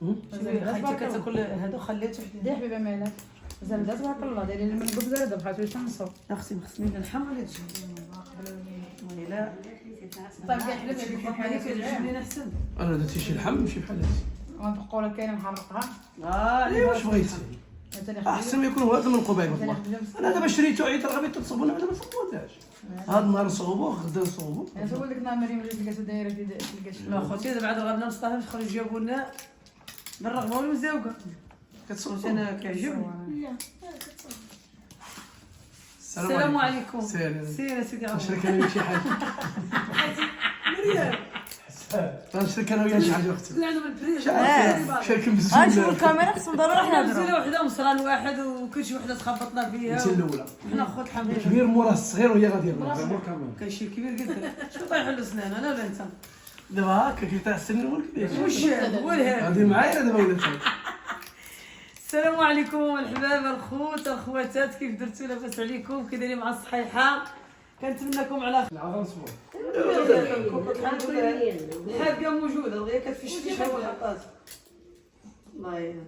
خالتي كتاكل هادو خليته دي حبيبه مالك زبده تبارك الله دايرين من قبل زبده بحال شي تنصو اختي خصني نحمر هاد الجبن ويلا طيب كيحلف هذيك كتجبني احسن. انا درتي شي لحم ماشي بحال هادشي. ونبقوا لك كاينه محرقها ايوا واش بغيتي احسن ما يكون هذا من قبيل والله. انا دابا شريته عيط غادي تصوبونا دابا ما صوبوتهاش. هاد النهار نصوبوه غدا نصوبوه. انا تقول لك نهار مريم جات لقيتو دايره في الكاش لا خوتي دابا عاد غادي نصطافي نخرج يجاوبوا لنا بالرغبه والمزاوقه. كتصوبوا انا كيعجبني. السلام السلام عليكم. سير سيدي نشرك انا وياك شي حاجه. مريم نشرك انا وياك شي حاجه اختي. لا انا من بريد شارك بزاف. غنشوفوا الكاميرا خصنا ضروري نهضروا. مزيله وحده ومصران واحد وكل شي وحده تخبطنا فيها. انت الاولى. حنا خوت الحمد لله. كبير موراه الصغير وهي غاديه مور كامل. كاين شي كبير جدا. شنو طايح له سنان انا ولا انت؟ دابا هكا كيطيح السن هو الكبير. وش هو الهاد؟ غادي معايا دابا ولات. السلام عليكم الحباب الخوت الخواتات، كيف درتوا؟ لاباس عليكم؟ كي دايرين مع الصحيحه؟ كنتمنىكم على خير. العظم صبور. الحمد لله الحاجه موجوده دغيا كتفشفش هو الحطات. الله يعين.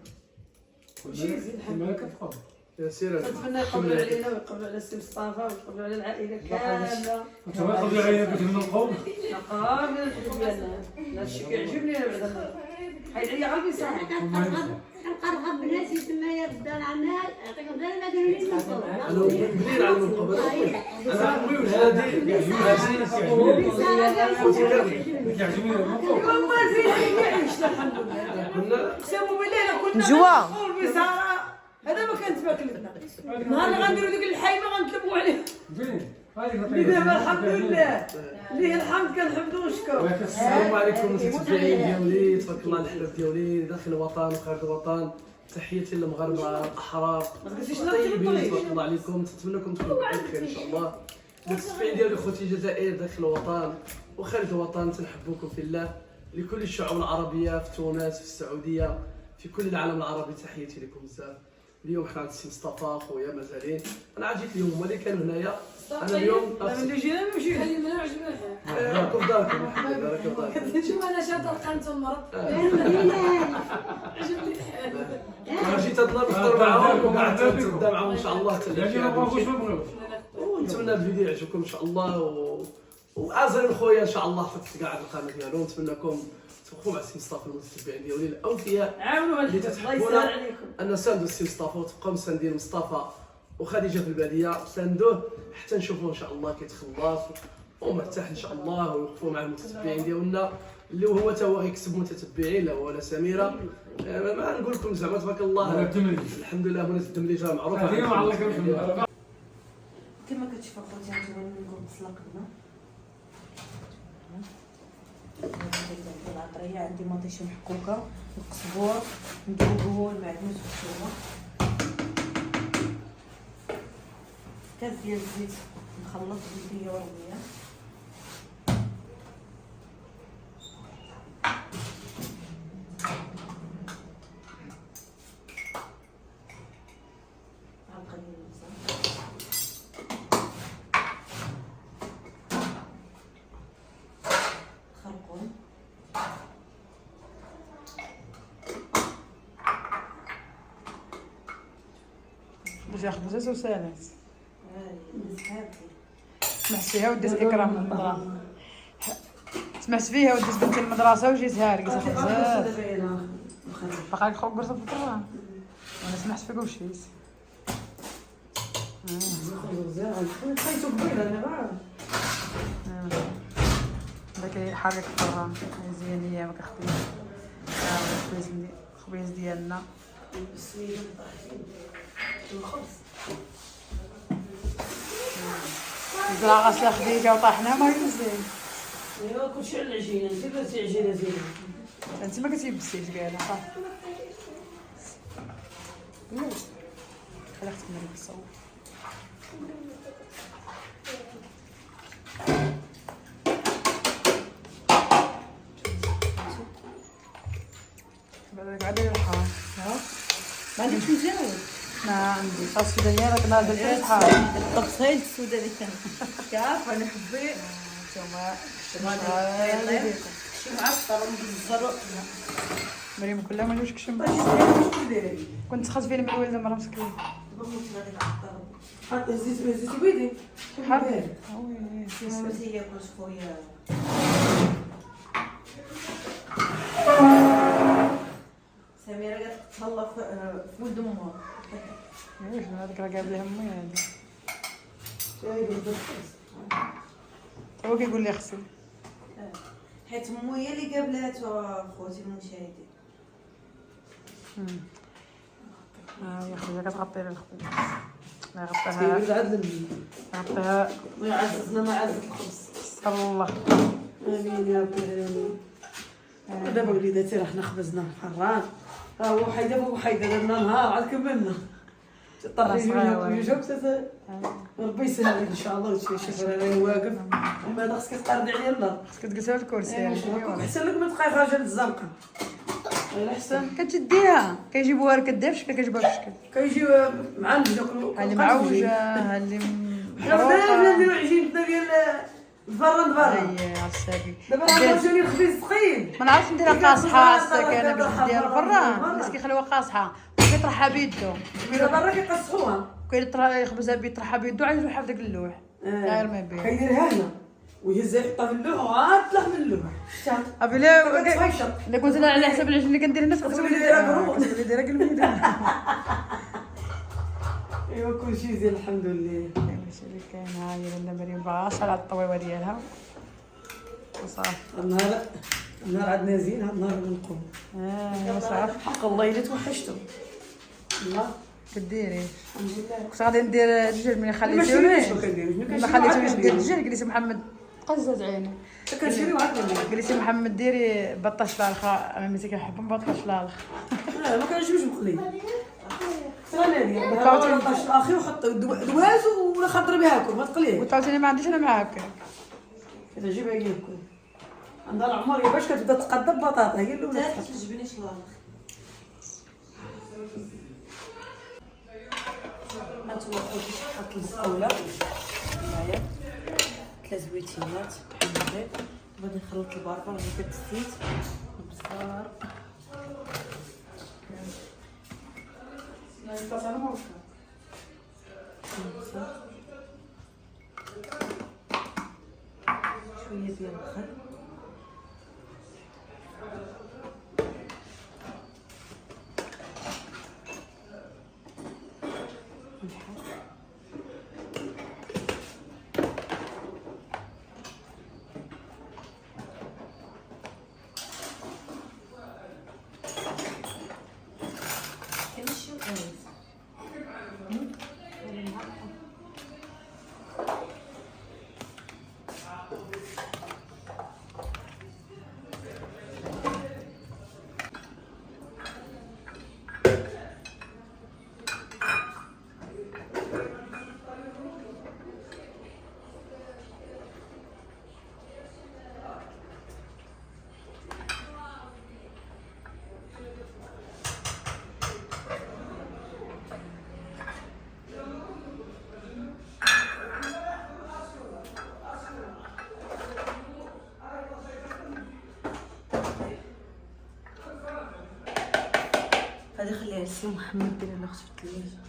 شي زين الحاجه كتبقى. يا سير. كنتمنى يقبلوا علينا ويقبلوا على السي مصطفى ويقبلوا على العائله كامله. انت ما قبل عليا باش نلقاو. نقار من الحب ديالنا. هذا الشيء كيعجبني انا بعدا. حيد عليا غير بيساعد. نقرب الناس يسمى يرد العناء يعطيكم غير ما ديروا لي نوصل انا بدير على المقابل. انا خويا هادي كيعجبني والله زين يعيش الحمد لله. كنا قسموا بالله الا كنا نجوى. نقول بصراحه هذا ما كانت ماكلتنا. نهار اللي غنديروا ديك الحيمه غنطلبوا عليه. زين. اللي دابا الحمد لله ليه الحمد كنحمدو ونشكرو. السلام عليكم المتابعين ديالي، تبارك الله الحلف ديالي داخل الوطن وخارج الوطن. تحياتي للمغاربه الاحرار الطيبين، تبارك الله عليكم. نتمنىكم تكونوا بخير ان شاء الله. المتابعين ديالي خوتي الجزائر داخل الوطن وخارج الوطن، تنحبوكم في الله. لكل الشعوب العربيه في تونس في السعوديه في كل العالم العربي تحياتي لكم بزاف. اليوم حنا عند السي مصطفى خويا مازالين. انا عاد جيت اليوم هما اللي كانوا هنايا. انا اليوم اللي جينا نمشي ما عجبني راكم في داركم الحمد لله راكم في داركم. شوف انا شاطر قنت المرض عجبني الحال انا جيت هاد النهار نفطر معاهم وقعدت نتغدى معاهم ان شاء الله حتى ونتمنى الفيديو يعجبكم ان شاء الله وعازرين خويا ان شاء الله حتى قاعد القناه ديالو. نتمنىكم تبقوا مع السي مصطفى المتتبعين ديالي الاوفياء عاونوا اللي الله تتحبونا. يسهل عليكم. انا ساندو السي مصطفى وتبقاو مساندين مصطفى وخديجه في الباديه، ساندوه حتى نشوفوه ان شاء الله كيتخلص ومرتاح ان شاء الله، ويوقفوا مع المتتبعين ديالنا اللي هو تا هو غيكسب متتبعين لا هو لا سميره. ما نقول لكم زعما تبارك الله الحمد لله بنات الدمليجه معروفه. كما كتشوفوا خوتي هانتوما نقول بصله قدمه. هذه العطريه عندي مطيشه محكوكه القزبور ندوبوه المعدنوس والثومه، كاس ديال الزيت نخلط بيديا ورميه، معلقه ديال البصل، خرقوم، باش ياخذ زيت وسالات هذه سمعت فيها وديت اكرام من المدرسه، سمعت فيها وديت بنتي المدرسه وجيتها لقيتها بزاف باقا نخرج قرصه في الطران وانا سمعت فيك ومشيت. خيتو قبيله انا بعرف هذا كيحرك الطران مزيان هي ما كخبيش. الخبيز ديالنا بالسويد الخبز زرا غسله خديجه وطحناه ما مزيان. ايوا كلشي على العجينه انت درتي عجينه زينه انت ما كتيبسيش كاع صافي خلي اختك مريم تصور. بعد قاعده الحار ما عندكش مزيان ما عندي صوص سودانيه لكن هذا فيه الحار الطبخه هي السوداء اللي كانت كيف انا حبيت نتوما شي معصفر ومجزر مريم كلها ما جوش كشم ديري كنت دخلت فيها من الوالده مره مسكين بموت غادي نعطل. حط هزيتي بيدي حرب حبيبي ماشي هي كل خويا. سميرة قالت تهلا في ولد امها. واش هذاك راه قابل همي هذا هو كيقول لي اختي حيت مو هي اللي قابلاتها خوتي المشاهدين. يا خويا كتغطي لي الخبز ما كيقول غطيها العدل غطيها ما يعززنا ما عزز الخبز الله امين يا ربي العالمين. دابا وليداتي راه حنا خبزنا حران ها هو حيده درنا نهار عاد كملنا طرحي جوج ربي يسهل ان شاء الله وشي شي راه واقف اما هذا خصك تقرضي عليا النار خصك تجلسها في الكرسي احسن لك ما تبقاي خارجه للزنقه غير احسن كتشديها كيجيبوها لك كدير في شكل كيجيبوها في شكل كيجيو معلجه كل اللي معوجه اللي حنا بدا نديرو عجينتنا ديال برا اي عصابي دابا راه جوني الخبيز ثقيل ما نعرفش نديرها قاصحه السكانه باش نديرها برا الناس كيخليوها قاصحه كيطرحها بيدو إذا برا كيقصحوها يخبزها بيطرحها بيدو عاد يروحها في داك اللوح غير ما يبيع كيديرها هنا ويهزها يحطها في اللوح وعاد طلع من اللوح شتا ابلا كتفايشط الا كنت انا على حسب العجين اللي كندير الناس كتولي دايره قروط. كتولي دايره قلميده ايوا كلشي زين الحمد لله ماشي اللي كاين هاي لنا مريم باصه على الطويوه ديالها وصافي النهار عندنا زين هاد النهار نقوم صافي حق الله الا توحشتو الله كديري الحمد لله كنت غادي ندير الدجاج ملي ماشي خليتوني ما كنديروش ما خليتونيش ندير الدجاج قال لي سي محمد قزاز عيني كنشريو عاد قال لي سي محمد ديري بطاش لالخا عمتي كيحب بطاش لالخ ما كنعجبوش مقلي انا ندير الطاش الاخير وحط دواز ولا خضر بها كل ما تقليه قلت عاوتاني ما عنديش انا معاك كتعجبها هي الكل عندها العمر باش كتبدا تقدر البطاطا هي الاولى لا تعجبنيش لالاخ. هانتوما خوتي حط الزقوله هنايا 3 زويتينات بحال غادي نخلط الباربر اللي كتزيت البزار شويه ديال الخل هذه خليها لسي محمد دير لها اختي في الثلاجه.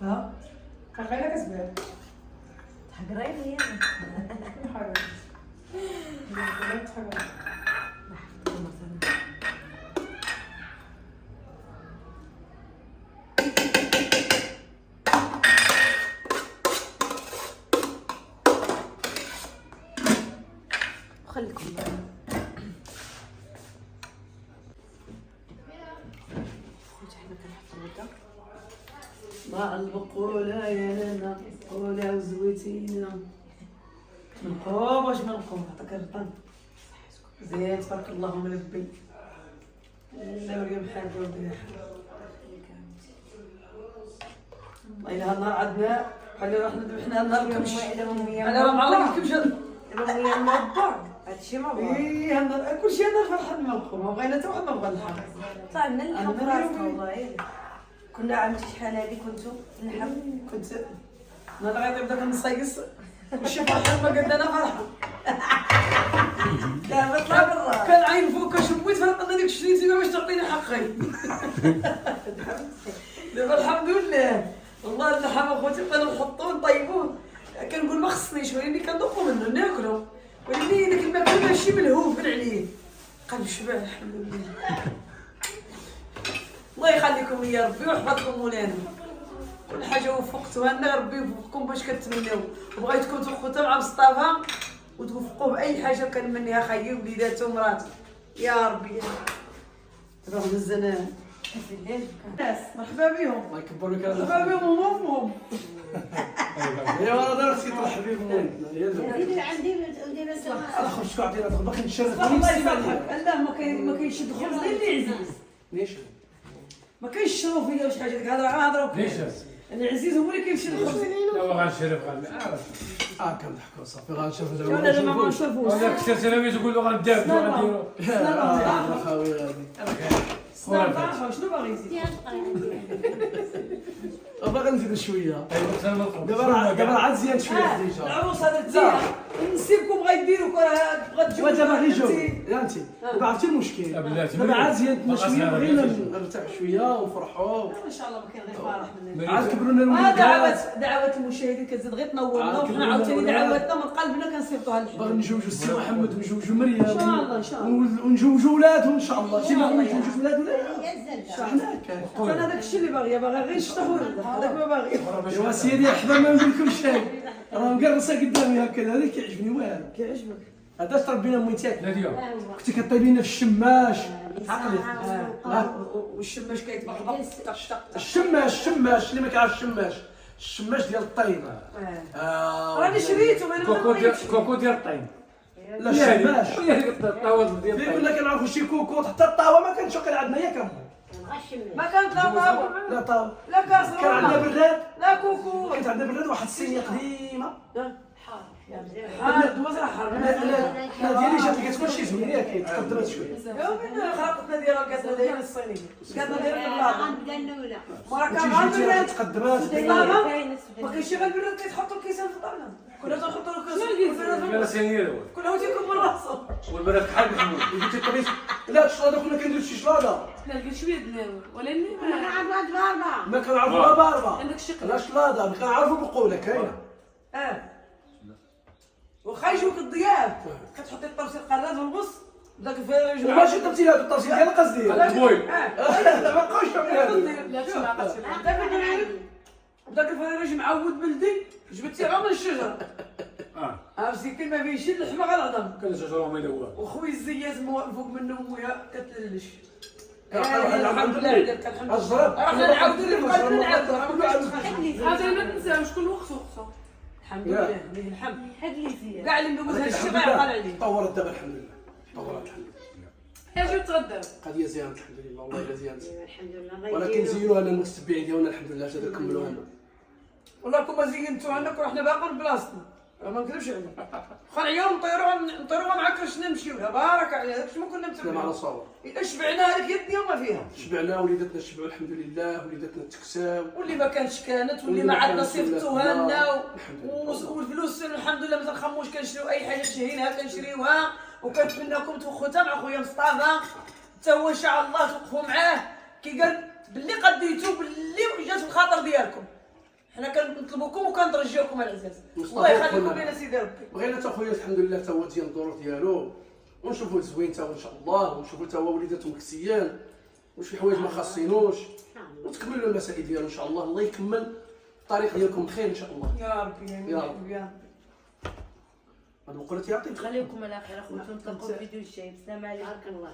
ها خلينا كسبان تحقريني هي خليكم مع البقولة يا لنا بقولة وزويتينا منقوم واش منقوم عطاك الرطن زين تبارك الله ملبي لا مريم حاجة وديها والله إلا هالنهار عندنا بحال راح ندبحنا النهار الكبش الى امي انا راه معلق الكبش الامي المربع هادشي ما بغا ايه كلشي انا فرحان معكم، ما بغينا حتى واحد ما بغى الحق. طلعنا نلحم في راسنا والله. كنا عملتي شحال هادي كنتو نلحم. كنت انا غادي نبدا كنصيص كلشي فرحان ما قد انا فرحان. دابا طلع برا. كان عين فوق كشميت فرقنا ديك الشريتي باش تعطيني حقي. دابا الحمد لله والله اللحم اخوتي بقينا نحطوه نطيبوه، كنقول ما خصنيش ولكن كنذوقو منه ناكلو، ولكن داك الماكله ماشي ملهوف عليه. قلب شبع الحمد لله. الله يخليكم يا ربي ويحفظكم مولانا. كل حاجه وفقتوها لنا ربي يوفقكم باش كتمناو، وبغيتكم توفقوا مع مصطفى وتوفقوا باي حاجه كنمنيها خيي وليداتو ومراتو يا ربي. دابا غنهز انا الناس مرحبا بهم. الله يكبر لك مرحبا بهم وامهم. ايوا انا درت ترحب بكم وين عندي ندير انا خرجت شكون عطينا باقي نشرف الله يفرحك. لا ما كاينش الخبز اللي عزيز، ليش ما كاينش الشروف فيا وشي حاجه، ديك الهضره غنهضروا ليش؟ انا عزيز هو اللي كيمشي للخبز. لا غنشرف كنضحكوا صافي غنشوفوا انا دابا ما نشوفوش. هذاك كثير تلاميذ يقول له غندابزو غنديرو خاوي غادي شنو باغي يزيد؟ باغي نزيد شويه ايوا دابا عاد زيان شويه ديجا العروسه درتيها نسيبكم بغيديروا بغات تجيو دابا غير جو يا انت دابا عرفتي المشكل دابا عاد زيان شويه بغينا نرتاح شويه ونفرحوا ان شاء الله ما كاين غير فرح مننا. عاد كبروا لنا الوليدات دعوات المشاهدين كتزيد غير تنورنا وحنا عاوتاني دعواتنا من قلبنا كنصيفطوها للحب. باغي نجوجو السي محمد ونجوجو مريم ان شاء الله ان شاء الله ونجوجو ولادهم ان شاء الله. شي إن شاء الله. نجوجو ولاد ولا حنا هكا انا داك الشيء اللي باغيه غير يشطح ولد هذاك ما باغي. ايوا سيدي احنا ما نقول لكم شيء راه مقرصه قدامي هكا هذا كيعجبني والو كيعجبك هذا تربينا ميتاك لا ديال كنتي كطيبينا في الشماش عقلي والشماش كيتبقبق طق طق. الشماش اللي ما كيعرفش الشماش ديال الطين راني شريته ما كوكو ديال الطين لا الشماش الطاوه ديال اللي كنا كنعرفوا شي كوكو حتى الطاوه ما كانش واقع عندنا ياك ما كانت لا طاوه لا طاوه لا كاسرونه كان عندنا براد لا كوكو. كانت عندنا براد واحد الصينيه قديمه دوز راه حار. لا ديالي جات لقيت كلشي زوين ياك تقدمت شويه يومين خلقتنا ديالها كاسنا ديالها الصينيه كاسنا ديالها البلاطه غنبدا الاولى مرة كان جيتي غير تقدمات ما كاينش غير البراد كيتحطوا الكيسان في الطابله كنا تنحطوا له لا سينير كنا تيكون راسه. والبنات بحال محمود قلتي الطبيب لا الشلاضه كنا كنديروا شي شلاضه لا لقيت شويه دناوي ولكن كنعرفوا هاد الضربه ما كنعرفوها باربه عندك الشق لا شلاضه كنعرفوا بقوله كاينه واخا يجوك الضياف كتحطي الطرسي القراز والغص داك الفريج وماشي التمثيلات التفصيل ديال قصدي البوي ما بقاوش لا تسمع داك الفريج معود بلدي جبتيه غير من الشجره عرفتي كي ما فيهش اللحمه غير العظم كان شجره ما يدوى وخويا الزيات فوق منه ويا كتللش. الحمد لله الجرب راه نعاودو اللي بقى نعاودو راه ما كاينش هذا ما تنساوش كل وقت وقته الحمد لله لله الحمد هاد اللي زيان كاع اللي ندوز هاد الشيء غيعقل عليه. طورت دابا الحمد لله طورت الحمد لله اجيو تغداو قضيه زيانه الحمد لله والله الا زيانه الحمد لله الله ولكن يديرو. زينوها لنا المتتبعين ديالنا الحمد لله عاد كملوها لنا والله كون ما زينتوها لنا كون حنا باقيين بلاصتنا راه ما نكذبش عليك. واخا اليوم نطيروها مع كرشنا نمشيو لها بارك عليها داكشي ما كنا سلام على متبعين. صور الا شبعنا هذيك يد اليوم ما فيها شبعنا وليداتنا شبعوا الحمد لله وليداتنا تكساو واللي ما كانتش كانت واللي ما عندنا صيفطوها لنا والفلوس الحمد لله ما تنخموش كنشريو اي حاجه تشهينها كنشريوها وكنتمناكم توخوا حتى مع خويا مصطفى حتى هو ان شاء الله توقفوا معاه كي قال باللي قديتو باللي جات الخاطر ديالكم. حنا كنطلبوكم وكنرجيوكم العزاز الله يخليكم لنا سيدي ربي. بغينا حتى خويا الحمد لله حتى هو ديال الظروف ديالو ونشوفوه زوين حتى هو ان شاء الله ونشوفوه حتى هو وليداتو مكسيان وشي حوايج ما خاصينوش وتكملوا المسائل ديالو ان شاء الله. الله يكمل الطريق ديالكم بخير ان شاء الله يا ربي يا رب. يا هذا قلت يعطيك خليكم على خير اخوتي نتلاقاو في فيديو الجاي. السلام عليكم. بارك الله